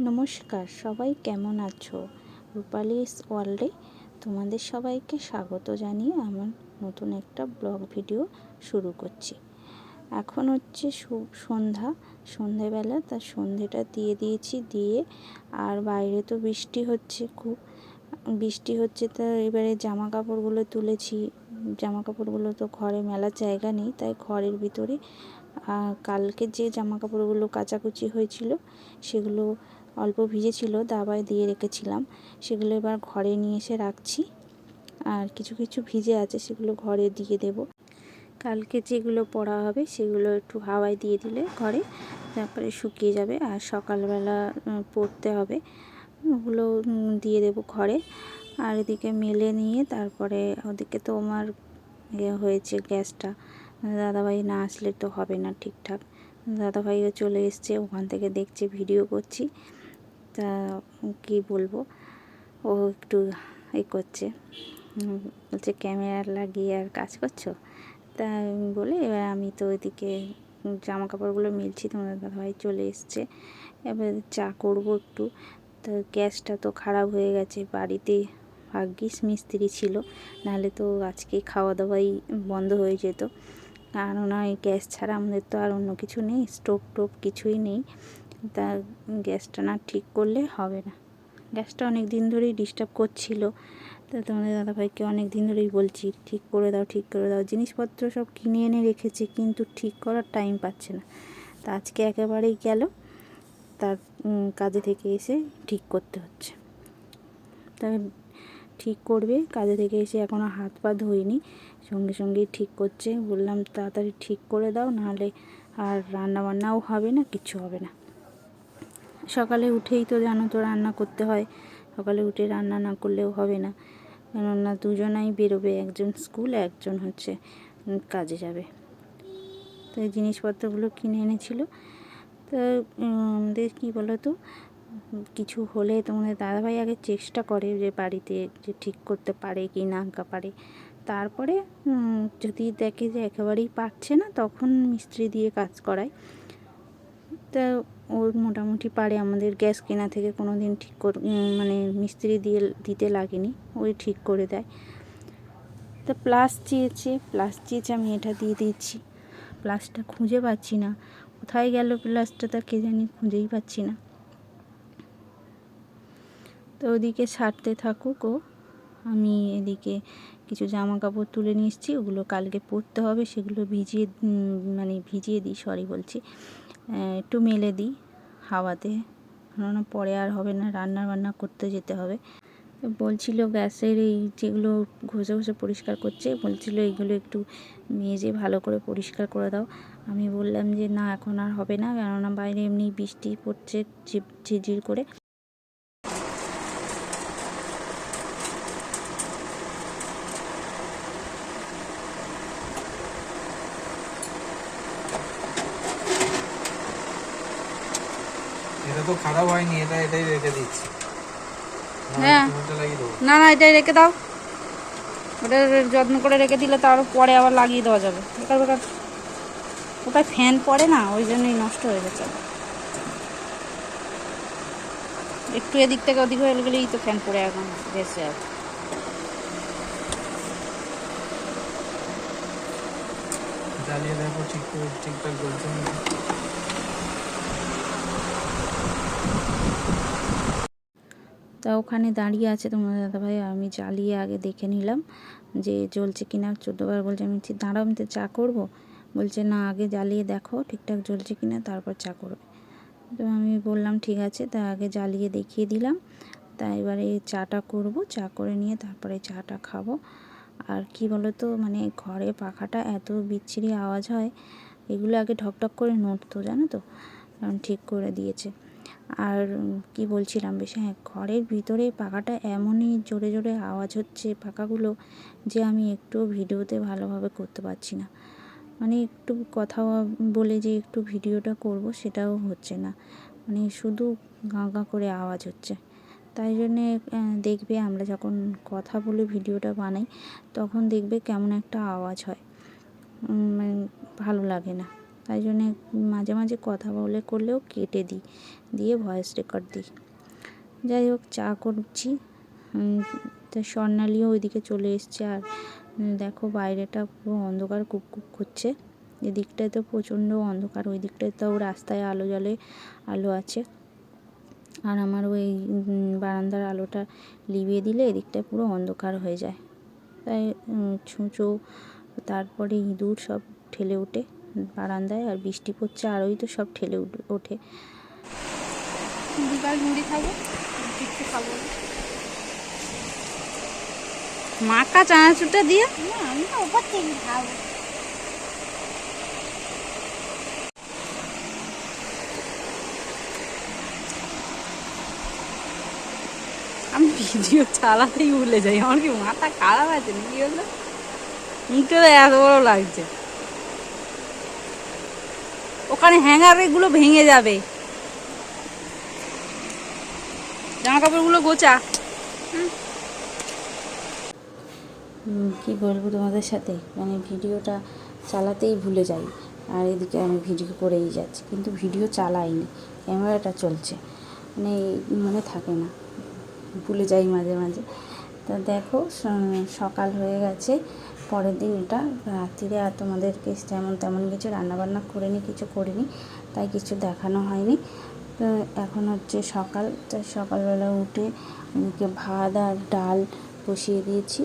নমস্কার, সবাই কেমন আছো? রূপালীস ওয়ার্ল্ডে তোমাদের সবাইকে স্বাগত জানিয়ে আমার নতুন একটা ব্লগ ভিডিও শুরু করছি। এখন হচ্ছে সন্ধেবেলা, তার সন্ধেটা দিয়ে দিয়েছি। দিয়ে আর বাইরে তো বৃষ্টি হচ্ছে, খুব বৃষ্টি হচ্ছে। তা এবারে জামা কাপড়গুলো তুলেছি। জামা কাপড়গুলো তো ঘরে মেলার জায়গা নেই, তাই ঘরের ভিতরে কালকে যে জামা কাপড়গুলো কাচাকুচি হয়েছিল সেগুলো অল্প ভিজেছিল, দাবায় দিয়ে রেখেছিলাম, সেগুলো এবার ঘরে নিয়ে এসে রাখছি। আর কিছু কিছু ভিজে আছে, সেগুলো ঘরে দিয়ে দেব। কালকে যেগুলো পরা হবে সেগুলো একটু হাওয়ায় দিয়ে দিলে ঘরে, তারপরে শুকিয়ে যাবে। আর সকালবেলা পরতে হবে, ওগুলো দিয়ে দেব ঘরে। আর এদিকে মেলে নিয়ে তারপরে ওদিকে তো আমার হয়েছে গ্যাসটা, দাদাভাই না আসলে তো হবে না ঠিকঠাক। দাদাভাইও চলে এসছে, ওখান থেকে দেখছে ভিডিও করছি। তা কি বলবো, ও একটু করছে, বলছে ক্যামেরা লাগিয়ে আর কাজ করছো। তা বলে এবার আমি তো ওইদিকে জামা কাপড়গুলো মিলছি, তোমাদের দাদাভাই চলে এসছে। এবার চা করবো একটু। তো গ্যাসটা তো খারাপ হয়ে গেছে বাড়িতে, ভাগ্যিস মিস্ত্রি ছিল, নাহলে তো আজকে খাওয়া দাওয়াই বন্ধ হয়ে যেত। কেননা এই গ্যাস ছাড়া আমাদের তো আর অন্য কিছু নেই, স্টোভ টোভ কিছুই নেই। তা গ্যাসটা না ঠিক করলে হবে না। গ্যাসটা অনেক দিন ধরেই ডিস্টার্ব করছিল। তা তোমাদের দাদাভাইকে অনেক দিন ধরেই বলছি ঠিক করে দাও, ঠিক করে দাও। জিনিসপত্র সব কিনে এনে রেখেছে, কিন্তু ঠিক করার টাইম পাচ্ছে না। তা আজকে একেবারেই গেল, তার কাজে থেকে এসে ঠিক করতে হচ্ছে। তা ঠিক করবে, কাজে থেকে এসে এখনও হাত পা ধুইনি, সঙ্গে সঙ্গেই ঠিক করছে। বললাম তাড়াতাড়ি ঠিক করে দাও, নাহলে আর রান্না বান্নাও হবে না, কিচ্ছু হবে না। সকালে উঠেই তো জানো তো রান্না করতে হয়, সকালে উঠে রান্না না করলেও হবে না, কেননা দুজনাই বেরোবে, একজন স্কুল, একজন হচ্ছে কাজে যাবে। তো এই জিনিসপত্রগুলো কিনে এনেছিল। তো আমাদের কী বলো তো, কিছু হলে তোমাদের দাদাভাই আগে চেষ্টা করে যে বাড়িতে যে ঠিক করতে পারে কি না পারে। তারপরে যদি দেখে যে একেবারেই পারছে না, তখন মিস্ত্রি দিয়ে কাজ করায়। তা ও মোটামুটি পারে। আমাদের গ্যাস কেনা থেকে কোনো দিন ঠিক মানে মিস্ত্রি দিতে লাগেনি, ওই ঠিক করে দেয়। তা প্লাস চেয়েছে, আমি এটা দিয়ে দিচ্ছি। প্লাসটা খুঁজে পাচ্ছি না, কোথায় গেল প্লাসটা, তা কে জানি, খুঁজেই পাচ্ছি না। তো ওদিকে ছাড়তে থাকুক ও, আমি এদিকে কিছু জামা কাপড় তুলে নিয়ে এসেছি, ওগুলো কালকে পরতে হবে। সেগুলো ভিজিয়ে দিই, একটু মেলে দিই হাওয়াতে, কেননা পরে আর হবে না, রান্না বান্না করতে যেতে হবে। বলছিল গ্যাসের এই যেগুলো ঘষে ঘষে পরিষ্কার করছে, বলছিল এইগুলো একটু মেজে ভালো করে পরিষ্কার করে দাও। আমি বললাম যে না, এখন আর হবে না, কেননা বাইরে এমনি বৃষ্টি পড়ছে ঝিরঝির করে। এটা তো খারাপ হয়নি, এটাই রেখে দিচ্ছি। হ্যাঁ, না না, এটাই রেখে দাও। ওটা যত্ন করে রেখে দিলে তার পরে আবার লাগিয়ে দেওয়া যাবে। বেকার বেকার ওটা ফ্যান পড়ে না, ওই জন্যই নষ্ট হয়ে গেছে। একটু এদিক থেকে ওদিক হয়ে গেলেই তো ফ্যান পড়ে এখন ভেসে যাবে। জ্বালিয়ে দেখো ঠিকঠাক জ্বলছে না। তা ওখানে দাঁড়িয়ে আছে তোমার দাদাভাই, আমি জ্বালিয়ে আগে দেখে নিলাম যে জ্বলছে কিনা। 14 বার বলছে, আমি দাঁড়াও, আমি তো চা করবো। বলছে না, আগে জ্বালিয়ে দেখো ঠিকঠাক জ্বলছে কিনা, তারপর চা করবে। তো আমি বললাম ঠিক আছে, তা আগে জ্বালিয়ে দেখিয়ে দিলাম। তা এবারে চাটা করব, চা করে নিয়ে তারপরে চাটা খাবো। আর কি বলো তো, মানে ঘরে পাখাটা এত বিচ্ছিরি আওয়াজ হয়, এগুলো আগে ঢকঢক করে নড়তো, জানো তো, কারণ ঠিক করে দিয়েছে। আর কি বলছিলাম, বেশ, হ্যাঁ, ঘরের ভিতরে পাখাটা এমনই জোরে জোরে আওয়াজ হচ্ছে পাখাগুলো, যে আমি একটু ভিডিওতে ভালোভাবে করতে পারছি না। মানে একটু কথা বলে যে একটু ভিডিওটা করব, সেটাও হচ্ছে না, মানে শুধু গাঁ গাঁ করে আওয়াজ হচ্ছে। তাই জন্যে দেখবে আমরা যখন কথা বলে ভিডিওটা বানাই, তখন দেখবে কেমন একটা আওয়াজ হয়, মানে ভালো লাগে না। তাই জন্যে মাঝে মাঝে কথা করলেও কেটে দিই, দিয়ে ভয়েস রেকর্ড দিই। যাই হোক, চা করছি। তা স্বর্ণালীও ওইদিকে চলে এসছে। আর দেখো বাইরেটা পুরো অন্ধকার কুককুক করছে। এদিকটায় তো প্রচণ্ড অন্ধকার, ওই দিকটায় তো রাস্তায় আলো আছে। আর আমার ওই বারান্দার আলোটা লিভিয়ে দিলে এদিকটায় পুরো অন্ধকার হয়ে যায়। তাই ছুঁচো, তারপরে ইঁদুর সব ঠেলে ওঠে বারান্দায়। আর বৃষ্টি পড়ছে আরোই তো সব ঠেলে ওঠে। বিকাল মুড়ি খাবো, কিছু খাবো মাখা চানাচুরটা দিয়ে। না, আমি তো ওপর থেকে খাবো। আমি ভিডিও চালাতেই ভুলে যাই, আমার কি মাথা খারাপ আছে নাকি? হলো মুখটা এত বড় লাগছে, ওখানে হ্যাঙ্গারগুলো ভেঙে যাবে। জামা কাপড়গুলো গোছা। কি বলবো তোমাদের সাথে, মানে ভিডিওটা চালাতেই ভুলে যাই। আর এদিকে আমি ভিডিও করেই যাচ্ছি, কিন্তু ভিডিও চালাইনি, ক্যামেরাটা চলছে, মানে মনে থাকে না, ভুলে যাই মাঝে মাঝে। তা দেখো সকাল হয়ে গেছে, পরের দিন এটা রাত্রিরে। আর তোমাদেরকে তেমন কিছু রান্নাবান্না কিছু করিনি, তাই কিছু দেখানো হয়নি। তো এখন হচ্ছে সকাল, তাই সকালবেলা উঠে ওদিকে ভাত আর ডাল বসিয়ে দিয়েছি।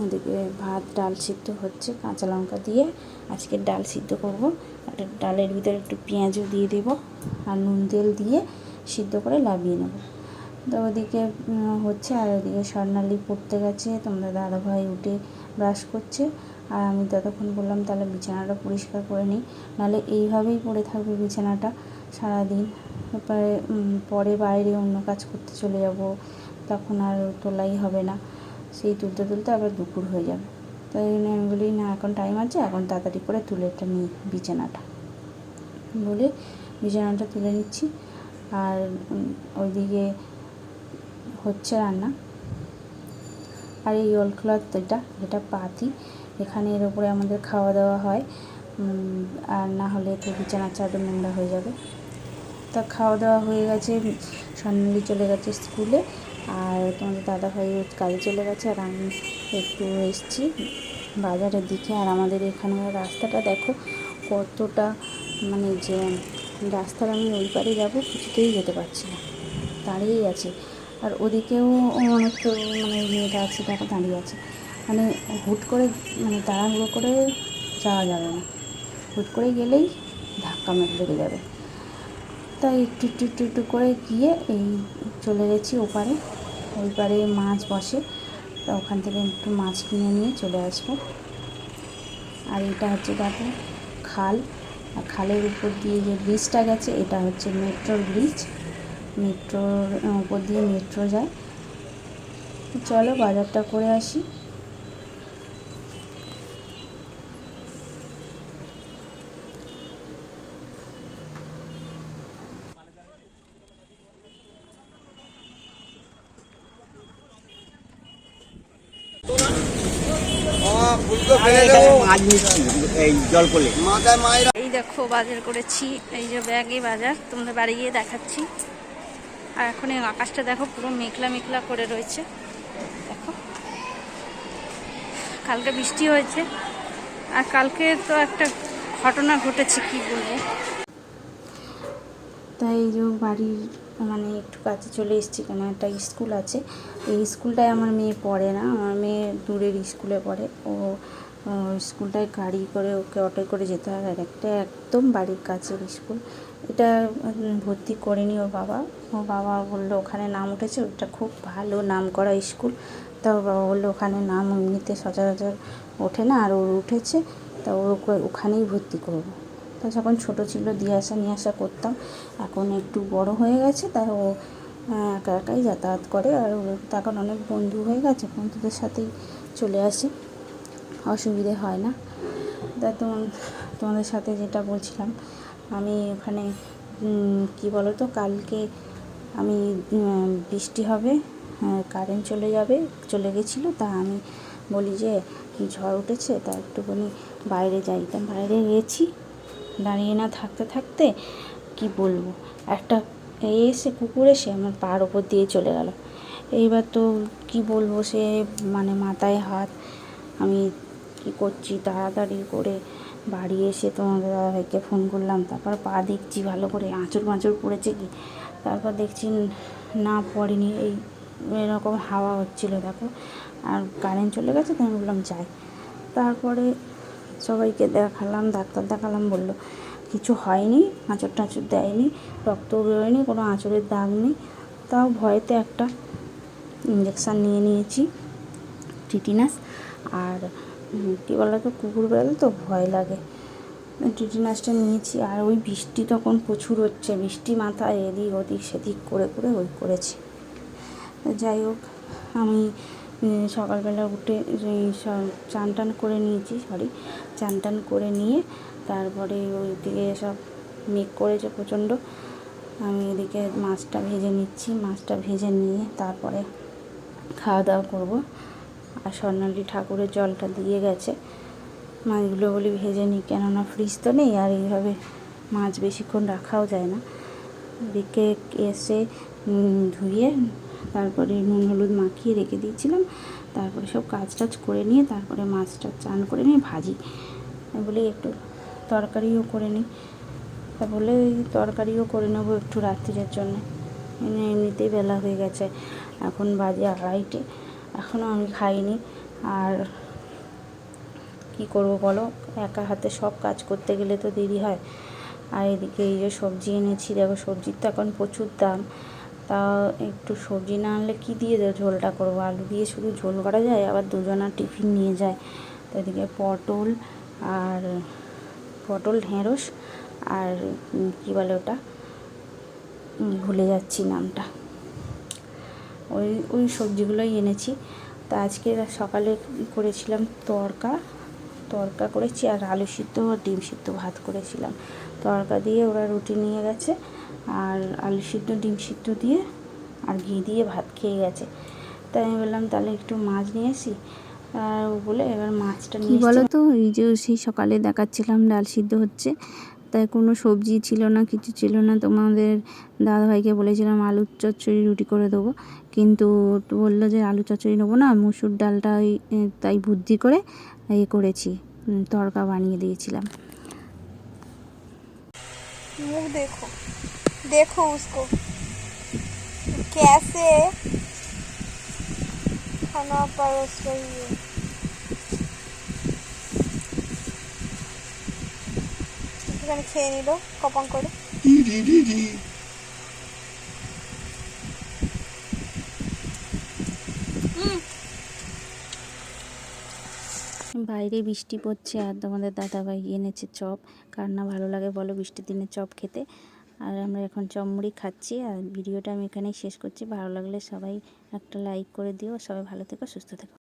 ওদিকে ভাত ডাল সিদ্ধ হচ্ছে, কাঁচা লঙ্কা দিয়ে আজকে ডাল সিদ্ধ করব। আর ডালের ভিতরে একটু পেঁয়াজও দিয়ে দেবো, আর নুন তেল দিয়ে সিদ্ধ করে লাবিয়ে নেব। তো ওদিকে হচ্ছে। আর ওদিকে স্বর্ণালী পড়তে গেছে, তোমাদের দাদাভাই উঠে ব্রাশ করছে। আর আমি ততক্ষণ বললাম তাহলে বিছানাটা পরিষ্কার করে নিই, নাহলে এইভাবেই পড়ে থাকবে বিছানাটা সারাদিন। তারপরে পরে বাইরে অন্য কাজ করতে চলে যাব, তখন আর তোলাই হবে না, সেই তুলতে তুলতে আবার দুপুর হয়ে যাবে। তাই জন্য আমি বলি না, এখন টাইম আছে, এখন তাড়াতাড়ি করে তুলে নিই বিছানাটা, বলে বিছানাটা তুলে নিচ্ছি। আর ওইদিকে হচ্ছে রান্না। আর এই ওল ক্লথ এটা পাতি, এখানে এর উপরে আমাদের খাওয়া দাওয়া হয়। আর না হলে তো বিছানার চাদর নোংরা হয়ে যাবে। তা খাওয়া দাওয়া হয়ে গেছে, স্বর্ণালী চলে গেছে স্কুলে, আর তোমাদের দাদাভাই কাজে চলে গেছে। আর আমি একটু এসেছি বাজারের দিকে। আর আমাদের এখানের রাস্তাটা দেখো কতটা, মানে যে রাস্তার আমি ওই পারে যাবো, কিছুতেই যেতে পারছি না, দাঁড়িয়েই আছে। আর ওদিকেও অনেকটা, মানে মেয়েটা আছে দেখো দাঁড়িয়ে আছে, মানে হুট করে, মানে তাড়াহুড়ো করে যাওয়া যাবে না, হুট করে গেলেই ধাক্কা লেগে যাবে। তাই একটু করে গিয়ে এই চলে গেছি ওপারে। ওই পারে মাছ বসে, তা ওখান থেকে একটু মাছ কিনে নিয়ে চলে আসবো। আর এটা হচ্ছে দেখো খাল, আর খালের উপর দিয়ে যে ব্রিজটা গেছে, এটা হচ্ছে মেট্রোর ব্রিজ, মেট্রোর উপর দিয়ে মেট্রো যায়। চলো বাজারটা করে আসি। এই দেখো বাজার করেছি, এই যে ব্যাগে বাজার, তোমাদের বাড়ি গিয়ে দেখাচ্ছি। আর এখন এই আকাশটা দেখো পুরো মেঘলা মেঘলা করে রয়েছে, দেখো কালকে বৃষ্টি হয়েছে। আর কালকে তো একটা ঘটনা ঘটেছে, কি বলবো। তাই এই যে বাড়ির মানে একটু কাছে চলে এসেছি, কেন একটা স্কুল আছে, এই স্কুলটায় আমার মেয়ে পড়ে না, আমার মেয়ে দূরের স্কুলে পড়ে। ও স্কুলটায় গাড়ি করে ওকে অটোয় করে যেতে হয়, আর একটা একদম বাড়ির কাছের স্কুল। এটা ভর্তি করেনি ওর বাবা বললো ওখানে নাম উঠেছে, ওটা খুব ভালো নাম করা স্কুল। তা ওর বাবা বললো ওখানে নাম এমনিতে সচরাচর ওঠে না, আর ওর উঠেছে, তা ওকে ওখানেই ভর্তি করবো। তা যখন ছোটো ছিল দিয়ে আসা নিয়ে আসা করতাম, এখন একটু বড় হয়ে গেছে, তাই ও একা একাই যাতায়াত করে। আর ওর এখন অনেক বন্ধু হয়ে গেছে, বন্ধুদের সাথেই চলে আসে, অসুবিধে হয় না। তা তোমাদের সাথে যেটা বলছিলাম, আমি ওখানে কি বলো তো, কালকে আমি বৃষ্টি হবে, কারেন্ট চলে গেছিলো। তা আমি বলি যে ঝড় উঠেছে, তা একটুখানি বাইরে যাই, তা বাইরে গেছি। দাঁড়িয়ে না থাকতে থাকতে কি বলবো, একটা এসে কুকুর এসে আমার পার ওপর দিয়ে চলে গেল। এইবার তো কি বলবো, সে মানে মাথায় হাত। আমি কি করছি, তাড়াতাড়ি করে বাড়ি এসে তোমাদের দাদাভাইকে ফোন করলাম। তারপর পা দেখছি ভালো করে আঁচড় মাঁচড় পড়েছে কি, তারপর দেখছি না পড়েনি। এরকম হাওয়া হচ্ছিলো দেখো, আর কারেন্ট চলে গেছে। তো আমি বললাম যাই। তারপরে সবাইকে দেখালাম, ডাক্তার দেখালাম, বললো কিছু হয়নি, আঁচড় টাঁচড় দেয়নি, রক্তও বেরোয়নি, কোনো আঁচড়ের দাগ নেই। তাও ভয়েতে একটা ইঞ্জেকশান নিয়ে নিয়েছি, টিটিনাস। আর কী বলো তো, কুকুর বেড়ালে তো ভয় লাগে, টিটিনাসটা নিয়েছি। আর ওই বৃষ্টি তখন প্রচুর হচ্ছে, বৃষ্টি মাথায় এদিক ওদিক সেদিক করে করে করেছি। যাই হোক, আমি সকালবেলা উঠে চান টান করে নিয়েছি, চান টান করে নিয়ে তারপরে ওইদিকে সব মেঘ করেছে প্রচণ্ড। আমি এদিকে মাছটা ভেজে নিচ্ছি, মাছটা ভেজে নিয়ে তারপরে খাওয়া দাওয়া করবো। আর স্বর্ণালী ঠাকুরের জলটা দিয়ে গেছে, মাছগুলো বলি ভেজে নিই, কেননা ফ্রিজ তো নেই, আর এইভাবে মাছ বেশিক্ষণ রাখাও যায় না। এদিকে এসে ধুয়ে তারপরে নুন হলুদ মাখিয়ে রেখে দিয়েছিলাম। তারপরে সব কাজ টাজ করে নিয়ে তারপরে মাছটা চান করে নিয়ে ভাজি বলে একটু তরকারিও করে নিই। তা বলে ওই তরকারিও করে নেবো একটু রাত্রিরের জন্য। এমনিতেই বেলা হয়ে গেছে, এখন বাজে 2:30, এখনও আমি খাইনি। আর কি করব বলো, একা হাতে সব কাজ করতে গেলে তো দেরি হয়। আর এদিকে এই যে সবজি এনেছি, দেখো সবজির তো এখন প্রচুর দাম। তা একটু সবজি না আনলে কী দিয়ে ঝোলটা করবো, আলু দিয়ে শুধু ঝোল করা যায়, আবার দুজনা টিফিন নিয়ে যায়। তো এদিকে পটল ঢেঁড়স আর কী বলে ওটা, ভুলে যাচ্ছি নামটা, ওই সবজিগুলোই এনেছি। তা আজকে সকালে করেছিলাম তড়কা করেছি, আর আলু সিদ্ধ আর ডিম সিদ্ধ ভাত করেছিলাম। তড়কা দিয়ে ওরা রুটি নিয়ে গেছে, আর আলু সিদ্ধ ডিম সিদ্ধ দিয়ে আর ঘি দিয়ে ভাত খেয়ে গেছে। তাই আমি বললাম তাহলে একটু মাছ নিয়ে আসি, আর বলে এবার মাছটা নিয়ে বলো তো। এই যে সেই সকালে দেখাচ্ছিলাম ডাল সিদ্ধ হচ্ছে, তাই কোনো সবজি ছিল না, কিছু ছিল না। তোমাদের দাদাভাইকে বলেছিলাম আলুর চচ্চড়ি রুটি করে দেবো, কিন্তু বললো যে আলু চচ্চড়ি নেবো না, মুসুর ডালটা তাই বুদ্ধি করে করেছি, তড়কা বানিয়ে দিয়েছিলাম। मुंह देखो, देखो उसको कैसे खाना परोस रही है। একটুখানি খেয়ে নিল কপাং করে। বাইরে বৃষ্টি পড়ছে, আর তোমাদের দাদাভাই এনেছে চপ। কার না ভালো লাগে বলো বৃষ্টির দিনে চপ খেতে। আর আমরা এখন চপ মুড়ি খাচ্ছি। আর ভিডিওটা আমি এখানেই শেষ করছি। ভালো লাগলে সবাই একটা লাইক করে দিও। সবাই ভালো থেকো, সুস্থ থেকো।